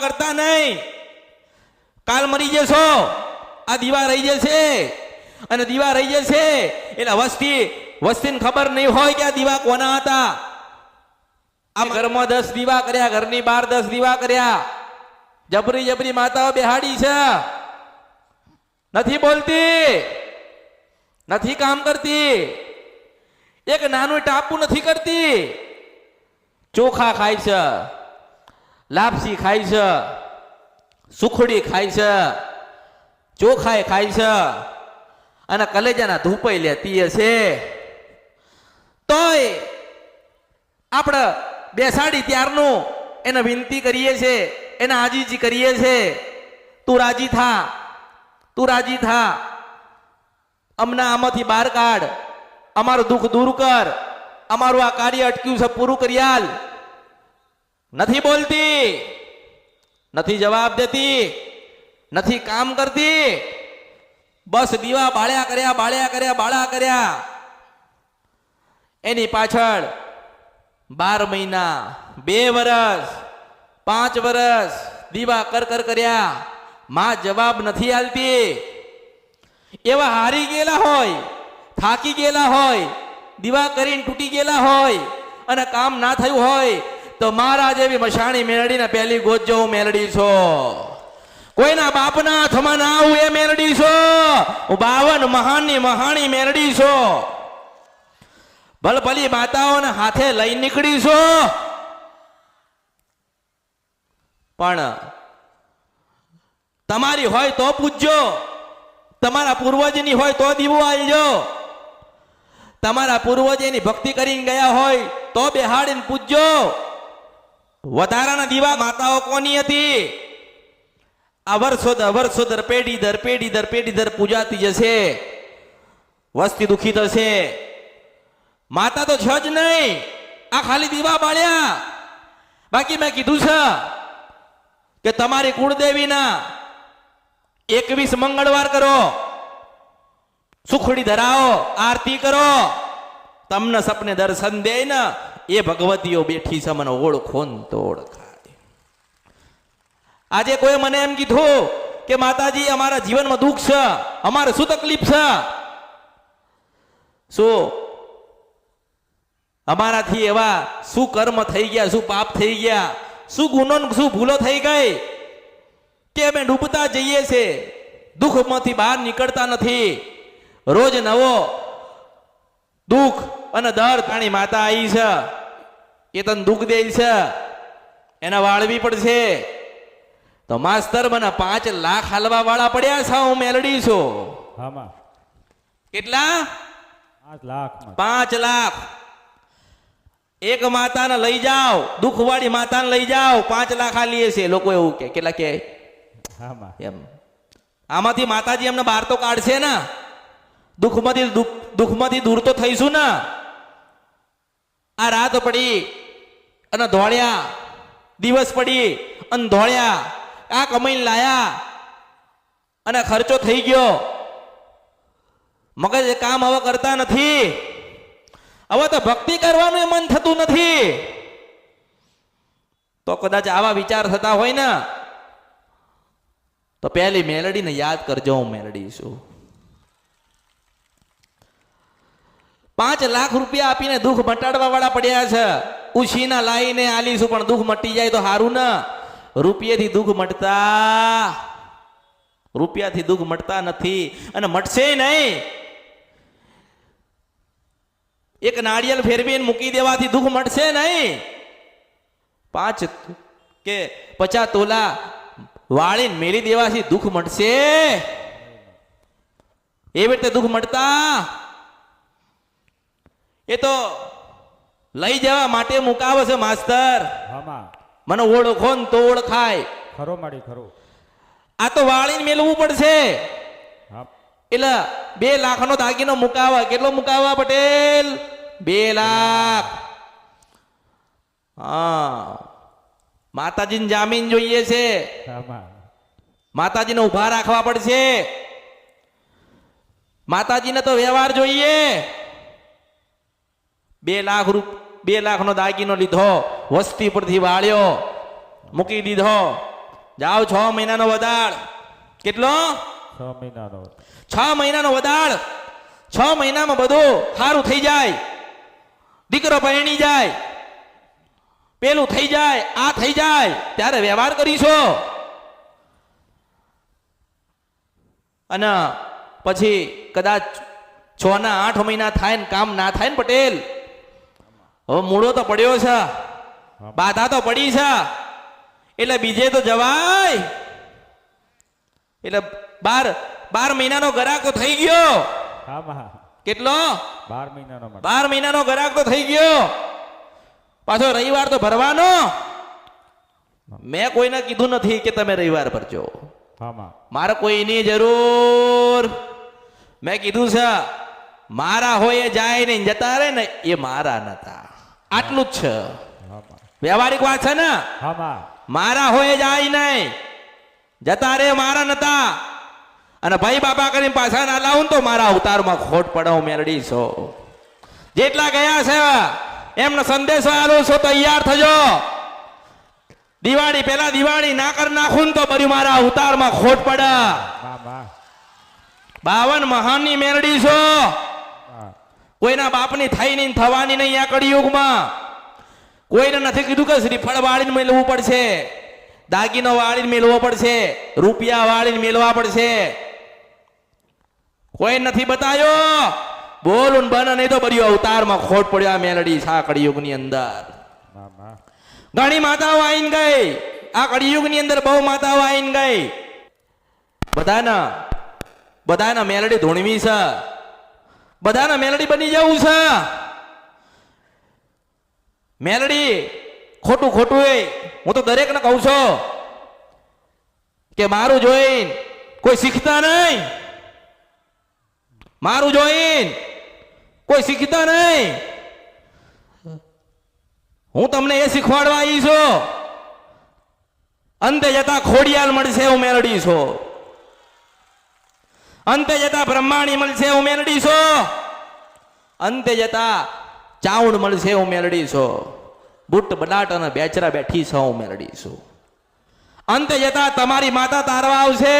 કરતા નહીં. કાલ મરી જશો, આ દીવા રહી જશે, અને દીવા રહી જશે એટલે વસ્તીને ખબર નહીં હોય કે આ દીવા કોના હતા. આ ઘરમાં 10 દીવા કર્યા, ઘરની બહાર 10 દીવા કર્યા, જબરી જબરી માતાઓ બેહાડી છે, નથી બોલતી, નથી કામ કરતી, એક નાનું ટાપુ નથી કરતી. ચોખા ખાય છે, લાપસી ખાય છે, સુખડી ખાય છે, ચોખાએ ખાય છે, અને કલેજાના ધૂપય લેતી હશે. તોય આપણે બેસાડી ત્યારનું એને વિનંતી કરીએ છે, એને આજીજી કરીએ છે, તું રાજી થા, તું રાજી થા, અમને આમાંથી બહાર કાઢ, અમારું દુઃખ દૂર કર, અમારું આ કાર્ય અટક્યું છે પૂરું કરી આલ. નથી બોલતી, નથી જવાબ દેતી, નથી કામ કરતી, બસ દીવા બાળ્યા કર્યા, બાળ્યા કર્યા, બાળા કર્યા. એની પાછળ 12 મહિના, 2 વર્ષ, 5 વર્ષ દીવા કર કર્યા, માં જવાબ નથી આલતી. એવા હારી ગયેલા હોય, થાકી ગયેલા હોય, દીવા કરીને તૂટી ગયેલા હોય, અને કામ ના થયું હોય, તો મારા જેવી મશાણી મેલડીને પહેલી ગોજો હું મેલડી છો. કોઈના બાપના હાથમાં ના આવું એ મેલડી છો. હું 52 મહાનની મહાણી મેલડી છો. ભલભલી માતાઓને હાથે લઈ નીકળી છો. પણ તમારી હોય તો પૂજજો, તમારા પૂર્વજની હોય તો દીવો આલજો, તમારા પૂર્વજની ભક્તિ કરીને ગયા હોય તો બેહાડીને પૂજજો. વધારાના દીવા માતાઓ કોની હતી? આ વર્ષો દર પેઢી દર પેઢી દર પેઢી દર પૂજાતી જશે. વસ્તી દુખી થશે. માતા તો છે જ નહીં, આ ખાલી દીવા બાળ્યા. બાકી મેં કીધું છે કે તમારી કુળદેવીના 21 મંગળવાર કરો, સુખડી ધરાવો, આરતી કરો, તમને સપને દર્શન દે ને એ ભગવતીઓ બેઠી છે, મને ઓળખો ને તો ઓળખાય. આજે કોઈ મને એમ કીધું કે માતાજી અમારા જીવનમાં દુઃખ છે, અમારે શું તકલીફ છે, શું અમારાથી એવા શું કર્મ થઈ ગયા, શું પાપ થઈ ગયા, શું ગુનો શું ભૂલો થઈ ગઈ કે અમે ડૂબતા જઈએ છે, દુઃખમાંથી બહાર નીકળતા નથી. રોજ નવો દુઃખ અને દર્દ પાણી માતા આવી છે, એ તને દુઃખ દે છે, એને વાળવી પડશે. તો માસ્તર મને 5 લાખ હાલવા વાળા પડ્યા છે, હું મેલડી છું. કેટલા? 5 લાખ. એક માતાને લઈ જાઓ, દુઃખવાળી માતાને લઈ જાઓ, 5 લાખ આલીએ છે લોકો. એવું કે કેટલા કે એમ? આમાંથી માતાજી અમને બહાર તો કાઢશે ને, દુઃખમાંથી દૂર તો થઈશું ને. આ રાત પડી અને ધોળ્યા, દિવસ પડી અને ધોળ્યા, આ કમાઈને લાયા અને ખર્ચો થઈ ગયો, મગજ કામ હવે કરતા નથી. હવે તો ભક્તિ કરવાનું મન થતું નથી. તો કદાચ આવા વિચાર થતા હોય ને તો પહેલી મેલડીને યાદ કરજો, હું મેલડી છું. 5 લાખ રૂપિયા આપીને દુઃખ મટાડવા વાળા પડ્યા છે. ઉછીના લાઈને આલીશું પણ દુઃખ મટી જાય તો સારું ને. રૂપિયાથી દુઃખ મટતા નથી, અને મટશે નહીં. એક નાળિયેર ફેરવીને મૂકી દેવાથી દુઃખ મટશે નહીં. 5 કે 50 તોલા વાળીને મેલી દેવાથી દુઃખ મટશે? એવી રીતે દુઃખ મટતા? એ તો લઈ જવા માટે મુકાવે છે માસ્તર. મને ઓળખો ને તો ઓળખાય. ખરો માડી ખરો. આ તો વાળીને મેલવું પડશે. એટલે 2 લાખનો દાગીનો મુકાવા. કેટલો મુકાવા પટેલ? 2 લાખ. હા, માતાજીને જામીન જોઈએ છે, માતાજીને ઉભા રાખવા પડશે, માતાજીને તો વ્યવહાર જોઈએ. 2 લાખનો દાગીનો લીધો, વસ્તી પરથી વાળ્યો, મૂકી દીધો, જાઓ 6 મહિનાનો વદાળ. કેટલો? 6 મહિનાનો. 6 મહિનાનો વદાળ. 6 મહિનામાં બધું સારું થઈ જાય, દીકરો પરણી જાય, પેલું થઈ જાય, આ થઈ જાય, ત્યારે વ્યવહાર કરીશું. અને પછી કદાચ 6 ના 8 મહિના થાય ને કામ ના થાય ને પટેલ, હવે મૂળો તો પડ્યો છે, બાધા તો પડી છે, એટલે બીજે તો જવાય. એટલે 12 મહિનાનો ગરાક તો થઈ ગયો. હા મા. કેટલો? 12 મહિનાનો. 12 મહિનાનો ગરાક તો થઈ ગયો. પાછો રવિવાર તો ભરવાનો. મેં કોઈને કીધું નથી કે તમે રવિવાર ભરજો. હા મા. મારે કોઈની જરૂર. મેં કીધું છે મારા હોય એ જાય ને જતા રહે ને એ મારા નતા. આટલું જ છે. વ્યવહારિક વાત છે ને. હા મા. મારા હોય જાય નહીં, જતા રે મારા નતા. અને ભાઈ બાપા કરીને પાછા ના લાવું તો મારા અવતારમાં ખોટ પડે મેળડી છો. જેટલા ગયા છે એમનો સંદેશો આલું છો, તૈયાર થજો. દિવાળી પહેલા દિવાળી ના કરી નાખું તો બરી મારા અવતારમાં ખોટ પડે. 52 મહાનની મેળડી છો. કોઈના બાપની થઈ નહીં થવાની નહીં આ કળિયુગમાં. કોઈને નથી કીધું કે શ્રીફળ વાળીને મેળવવું પડશે, દાગીનો વાળીને મેળવવો પડશે, રૂપિયા વાળીને મેળવવા પડશે. કોઈ નથી બતાયો. બોલું બન નહીં તો બર્યો અવતારમાં ખોટ પડ્યો આ મેલડી આ કળિયુગની અંદર. ઘણી માતાઓ આવીને ગઈ આ કળિયુગની અંદર, બહુ માતાઓ આવીને ગઈ. બધાના મેલડી ધૂણવી છે, બધાના મેલડી બની જવું છે. મેલડી ખોટું હું તો દરેકને કહું છું કે મારું જોઈને કોઈ શીખતા નહીં, મારું જોઈને કોઈ શીખતા નહીં. હું તમને એ શીખવાડવા આવી છું, અંતે જતા ખોડિયાલ મળશે હું મેલડી છું, અંતે જતા બ્રહ્માણી મળશે હું મેલડી છું, અંતે જતા ચાઉંડ મળશે હું મેલડી છું, બુટ બલાટ અને બેચરા બેઠી છે હું મેલડી છું. અંતે જતા તમારી માતા તારવા આવશે.